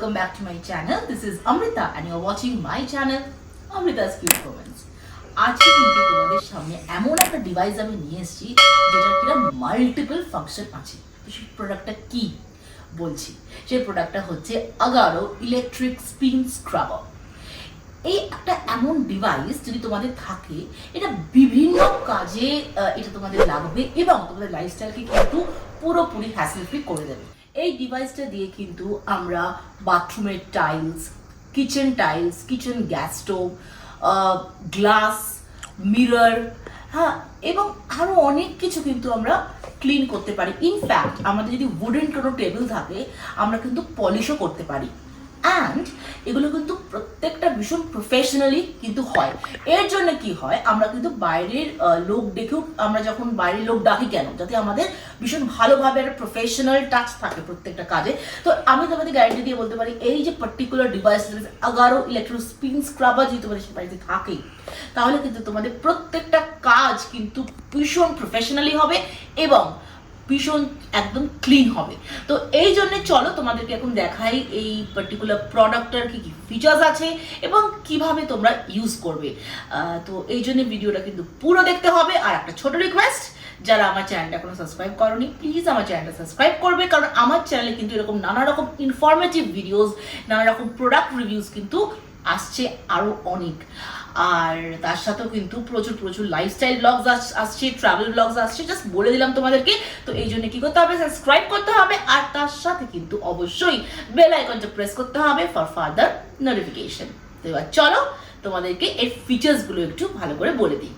welcome back to my channel. This is Amrita and you're watching my channel Amrita's Cute Comments. আজকে কিন্তু তোমাদের সামনে এমন একটা ডিভাইস আমি নিয়ে এসেছি যেটার কিনা মাল্টিপল ফাংশন আছে। তো সেই প্রোডাক্টটা কি বলছি, সেই প্রোডাক্টটা হচ্ছে Agaro ইলেকট্রিক স্পিন স্ক্রাবার। এই একটা এমন ডিভাইস যদি তোমাদের থাকে, এটা বিভিন্ন কাজে এটা তোমাদের লাগবে এবং তোমাদের লাইফস্টাইলকে কিন্তু পুরোপুরি হ্যাসেল ফ্রি করে দেবে। এই ডিভাইসটা দিয়ে কিন্তু আমরা বাথরুমের tiles, kitchen gas stove, glass, mirror, হ্যাঁ, এবং আরও অনেক কিছু কিন্তু আমরা ক্লিন করতে পারি। ইনফ্যাক্ট আমাদের যদি উডেন কোনো টেবিল থাকে আমরা কিন্তু পলিশও করতে পারি। অ্যান্ড এগুলো কিন্তু প্রত্যেকটা ভীষণ প্রফেশনালি কিন্তু হয়। এর জন্য কি হয়, আমরা কিন্তু বাইরের লোক ডেকেও, আমরা যখন বাইরের লোক ডাকি কেন, যাতে আমাদের ভীষণ ভালোভাবে একটা প্রফেশনাল টাচ থাকে প্রত্যেকটা কাজে। তো আমি তোমাদের গ্যারান্টি দিয়ে বলতে পারি, এই যে particular device Agaro electric spin scrubber যদি তোমাদের সে বাড়িতে থাকে, তাহলে কিন্তু তোমাদের প্রত্যেকটা কাজ কিন্তু ভীষণ প্রফেশনালি হবে এবং ভীষণ একদম ক্লিন হবে। তো এই জন্য চলো তোমাদেরকে এখন দেখাই এই পার্টিকুলার প্রোডাক্টটার কি কি ফিচার্স আছে এবং কিভাবে তোমরা ইউজ করবে। তো এই জন্য ভিডিওটা কিন্তু পুরো দেখতে হবে। আর একটা ছোট রিকোয়েস্ট, যারা আমার চ্যানেলটা এখনো সাবস্ক্রাইব করোনি, প্লিজ আমার চ্যানেলটা সাবস্ক্রাইব করবে, কারণ আমার চ্যানেলে কিন্তু এরকম নানা রকম ইনফরমেটিভ ভিডিওস, নানা রকম প্রোডাক্ট রিভিউজ কিন্তু আসছে আরও অনেক। আর তার সাথেও কিন্তু প্রচুর লাইফস্টাইল ব্লগস আসছে, ট্রাভেল ব্লগস আসছে। জাস্ট বলে দিলাম তোমাদেরকে। তো এই জন্য কি করতে হবে, সাবস্ক্রাইব করতে হবে আর তার সাথে কিন্তু অবশ্যই বেল আইকনটা প্রেস করতে হবে ফর ফার্দার নোটিফিকেশন। তো এবার চলো তোমাদেরকে এর ফিচার্সগুলো একটু ভালো করে বলে দিই।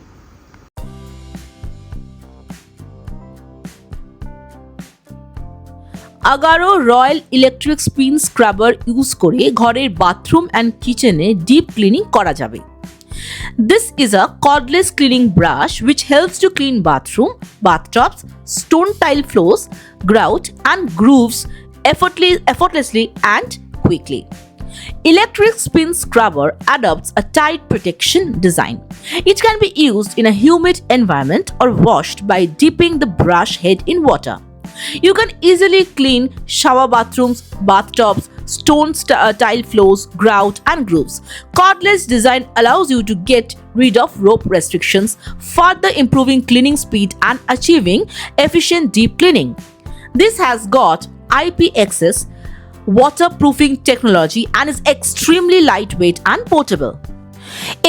Agaro royal electric spin scrubber use করে ঘরের বাথরুম অ্যান্ড কিচেনে ডিপ ক্লিনিং করা যাবে। This is a cordless cleaning brush which helps to clean bathroom, bathtubs, stone tile floors, grout and grooves effortlessly and quickly. Electric spin scrubber adopts a tight protection design. It can be used in a humid environment or washed by dipping the brush head in water. You can easily clean shower bathrooms, bathtubs, stone tile floors, grout and grooves. Cordless design allows you to get rid of rope restrictions, further improving cleaning speed and achieving efficient deep cleaning. This has got IPXS waterproofing technology and is extremely lightweight and portable.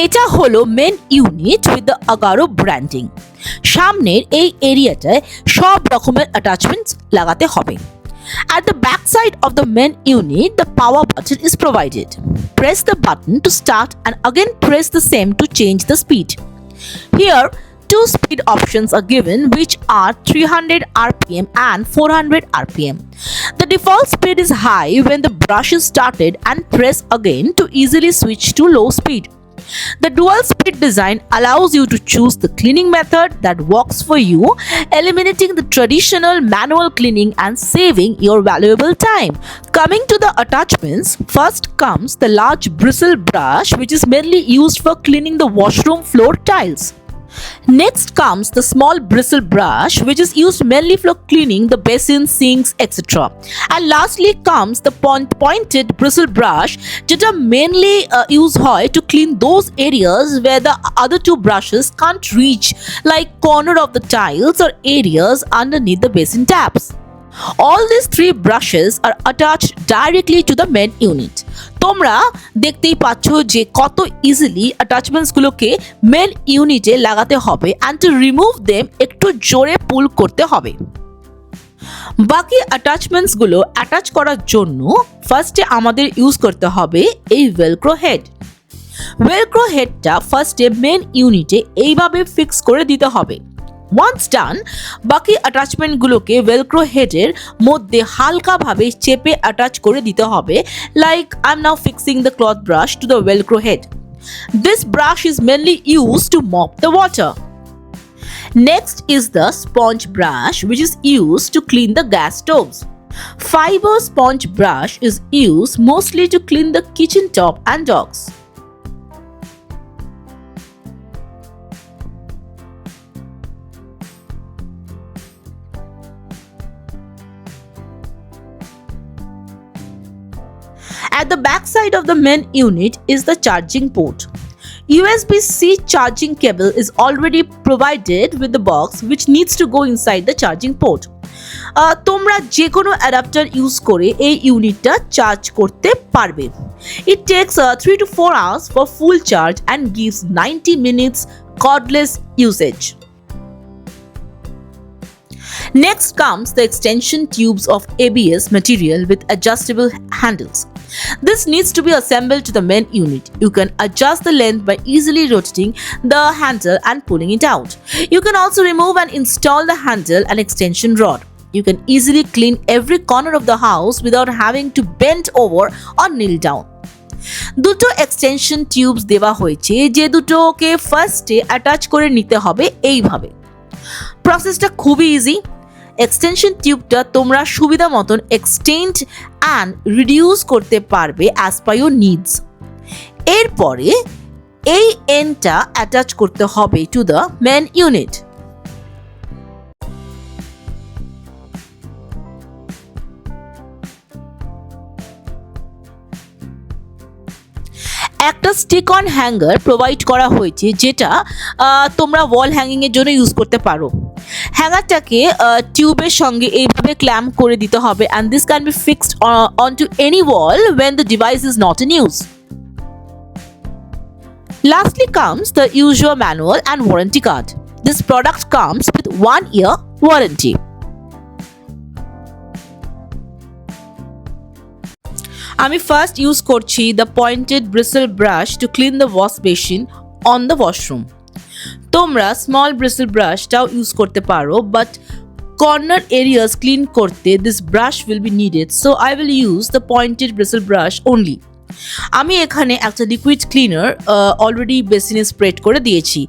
এটা হলো main unit with the Agaro branding. সামনের এই এরিয়াটায় সব রকমের অ্যাটাচমেন্টস লাগাতে হবে। At the back side of the main unit, the power button is provided. Press the button to start and again press the same to change the speed. Here, two speed options are given, which are 300 rpm and 400 rpm. The default speed is high when the brush is started and press again to easily switch to low speed. The dual speed design allows you to choose the cleaning method that works for you, eliminating the traditional manual cleaning and saving your valuable time. Coming to the attachments, first comes the large bristle brush, which is mainly used for cleaning the washroom floor tiles. Next comes the small bristle brush, which is used mainly for cleaning the basins, sinks, etc. And lastly comes the pointed bristle brush, which are mainly used to clean those areas where the other two brushes can't reach, like corner of the tiles or areas underneath the basin taps. All these three brushes are attached directly to the main unit. তোমরা দেখতেই পাচ্ছ যে কত easily অ্যাটাচমেন্টস গুলোকে main ইউনিটে লাগাতে হবে, and to remove them একটু জোরে পুল করতে হবে। বাকি অ্যাটাচমেন্টস গুলো অ্যাটাচ করার জন্য ফার্স্টে আমাদের ইউজ করতে হবে এই ভেলক্রো হেড। ভেলক্রো হেডটা ফার্স্টে মেন ইউনিটে এইভাবে ফিক্স করে দিতে হবে। Once done, বাকি অ্যাটাচমেন্টগুলোকে ভেলক্রো হেডের মধ্যে হালকাভাবে চেপে অ্যাটাচ করে দিতে হবে। Like I'm now fixing the cloth brush to the velcro head. This brush is mainly used to mop the water. Next is the sponge brush, which is used to clean the gas stoves. Fiber sponge brush is used mostly to clean the kitchen top and dogs. At the back side of the main unit is the charging port. USB-C charging cable is already provided with the box which needs to go inside the charging port. তোমরা যে কোনো adapter use করে এই ইউনিটটা charge করতে পারবে। It takes 3 to 4 hours for full charge and gives 90 minutes cordless usage. Next comes the extension tubes of ABS material with adjustable handles. This needs to be assembled to the main unit. You can adjust the length by easily rotating the handle and pulling it out. You can also remove and install the handle and extension rod. You can easily clean every corner of the house without having to bend over or kneel down. দুটো extension tubes দেওয়া হয়েছে যে দুটোকে ফার্স্টে attach করে নিতে হবে এইভাবে। প্রসেসটা খুবই ইজি। এক্সটেনশন টিউবটা তোমরা সুবিধা মতন এক্সটেন্ড অ্যান্ড রিডিউস করতে পারবে অ্যাজ পার ইউর নিডস। এরপরে এই এন্ডটা অ্যাটাচ করতে হবে টু দ্য মেন ইউনিট। একটা স্টিক অন হ্যাঙ্গার প্রোভাইড করা হয়েছে যেটা তোমরা ওয়াল হ্যাঙ্গিং এর জন্য ইউজ করতে পারো। হ্যাঙ্গারটাকে টিউবের সঙ্গে এইভাবে ক্ল্যাম্প করে দিতে হবে and this can be fixed onto any wall when the device is not in use. Lastly comes the user manual and warranty card. This product comes with 1 year warranty. আমি first use করছি the pointed bristle brush to clean the wash basin on the washroom. তোমরা small bristle ব্রাশটাও use করতে পারো but corner areas clean করতে this brush will be needed, so I will use the pointed bristle brush only. আমি এখানে একটা liquid cleaner already বেসিনে spread করে দিয়েছি।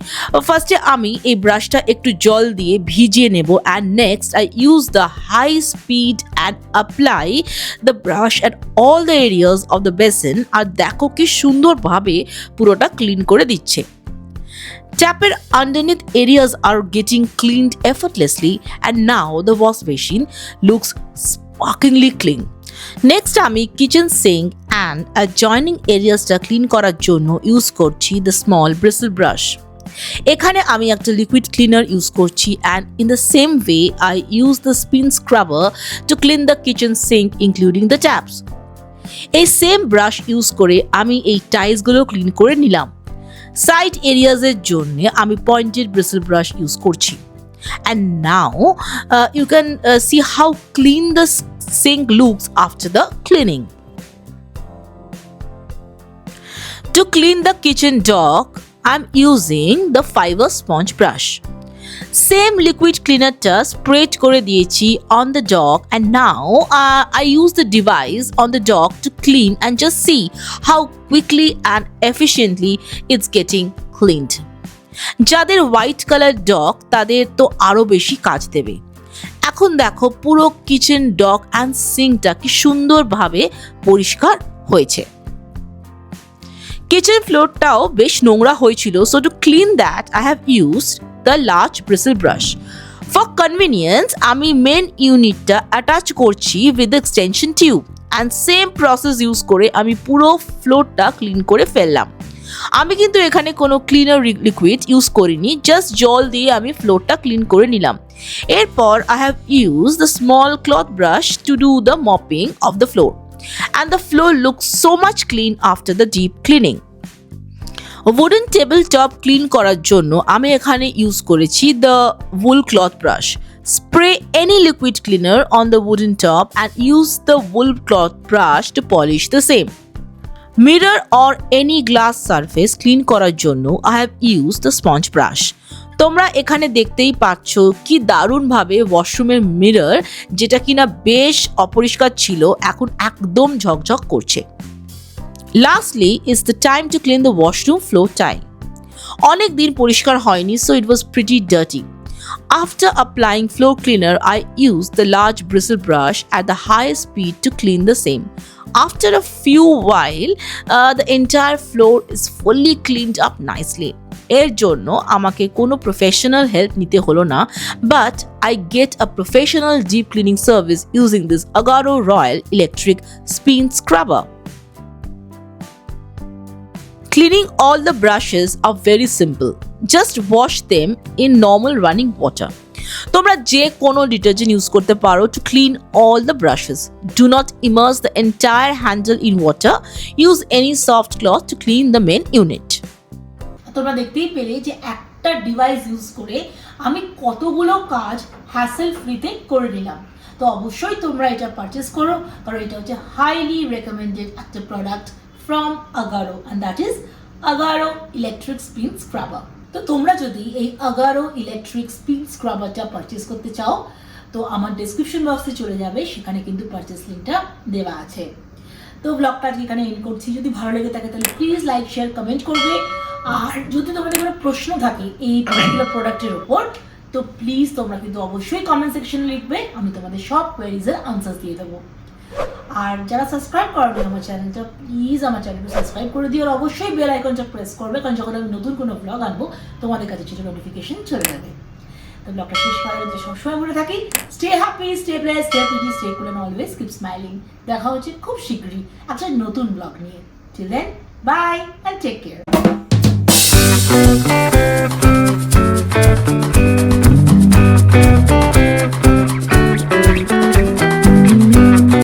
ফার্স্টে আমি এই ব্রাশটা একটু জল দিয়ে ভিজিয়ে নেব and next I use the high speed and apply the brush at all the areas of the basin. আর দেখো কি সুন্দরভাবে পুরোটা ক্লিন করে দিচ্ছে। Tapper underneath areas are getting cleaned effortlessly and now the wash basin looks sparklingly clean. Next আমি kitchen sink and adjoining এরিয়াসটা clean করার জন্য ইউজ করছি দ্য স্মল ব্রিসেল ব্রাশ। এখানে আমি একটা লিকুইড ক্লিনার ইউজ করছি and in the same way I use the spin scrubber two clean the kitchen sync including the taps. এই same brush use করে আমি এই টাইলসগুলো ক্লিন করে নিলাম। সাইড এরিয়াসের জন্য আমি পয়েন্টেড ব্রিসেল ব্রাশ ইউজ করছি। And now you can see how clean the sink looks after the cleaning. To clean the kitchen dock, I'm using the fiber sponge brush. Same liquid cleaner টা spread করে দিয়েছি on the dock and now I use the device on the dock to clean and just see how quickly and efficiently it's getting cleaned. যাদের white colour doc তাদের তো আরো বেশি কাজ দেবে। এখন দেখো পুরো কিচেন ডক অ্যান্ড সিঙ্কটা কি সুন্দরভাবে পরিষ্কার হয়েছে। কিচেন ফ্লোরটাও বেশ নোংরা হয়েছিল, so to clean that I have used the large bristle brush. For convenience আমি মেন ইউনিটটা অ্যাটাচ করছি with extension tube and same process use করে আমি পুরো ফ্লোরটা ক্লিন করে ফেললাম। আমি কিন্তু এখানে কোনো ক্লিনার লিকুইড ইউজ করিনি, জাস্ট জল দিয়ে আমি ফ্লোরটা ক্লিন করে নিলাম। এরপর I have use the small cloth brush to do the mopping of the floor and the floor looks so much clean after the deep cleaning. Wooden table top clean করার জন্য আমি এখানে ইউজ করেছি the wool cloth brush. Spray any liquid cleaner on the wooden top and use the wool cloth brush to polish the same. Mirror or any glass surface clean করার জন্য I have used the sponge brush. তোমরা এখানে দেখতেই পাচ্ছ কি দারুণভাবে ওয়াশরুমের mirror যেটা কিনা বেশ অপরিষ্কার ছিল এখন একদম ঝকঝক করছে। Lastly is the time to clean the washroom floor tile. অনেক দিন পরিষ্কার হয়নি, so it was pretty dirty. After applying floor cleaner, I used the large bristle brush at the highest speed to clean the same. After a few while, the entire floor is fully cleaned up nicely. এর জন্য আমাকে কোনো professional help নিতে হলো না, but I get a professional deep cleaning service using this Agaro Royal Electric Spin Scrubber. Cleaning all the brushes are very simple. Just wash them in normal running water. তোমরা যে কোনো detergent use করতে পারো to clean all the brushes. Do not immerse the entire handle in water. Use any soft cloth to clean the main unit. তোমরা দেখতেই পেলে যে একটা ডিভাইস ইউজ করে আমি কতগুলো কাজ হ্যাসেল ফ্রিতে করে নিলাম। তো অবশ্যই তোমরা এটা পারচেস করো, কারণ এটা হচ্ছে হাইলি রেকমেন্ডেড একটা product from Agaro, and that is Agaro electric spin scrubber. তো তোমরা যদি এই Agaro ইলেকট্রিক স্পিন স্ক্রাবারটা পারচেস করতে চাও তো আমার ডেসক্রিপশন বক্সে চলে যাবে, সেখানে কিন্তু পারচেস লিঙ্কটা দেওয়া আছে। তো ব্লগটা এখানে এন্ড করছি। যদি ভালো লেগে থাকে তাহলে প্লিজ লাইক, শেয়ার, কমেন্ট করবে। আর যদি তোমাদের কোনো প্রশ্ন থাকে এই পার্টিকুলার প্রোডাক্টের উপর তো প্লিজ তোমরা কিন্তু অবশ্যই কমেন্ট সেকশনে লিখবে, আমি তোমাদের সব কোয়েরিজের আনসার দিয়ে দেবো। আর যারা সাবস্ক্রাইব করবে আমার চ্যানেলটা, প্লিজ আমার চ্যানেলটা সাবস্ক্রাইব করে দিও, আর অবশ্যই বেল আইকনটা প্রেস করবে, কারণ যখন আমি নতুন কোনো ব্লগ আনবো তোমাদের কাছে সেটা নোটিফিকেশন চলে যাবে। তো ব্লগটা শেষ করার জন্য সবসময় বলে থাকি, stay happy, stay blessed, stay pretty, stay cool and always keep smiling. দেখা হচ্ছে খুব শীঘ্রই একটা নতুন ব্লগ নিয়ে। Till then, bye and take care.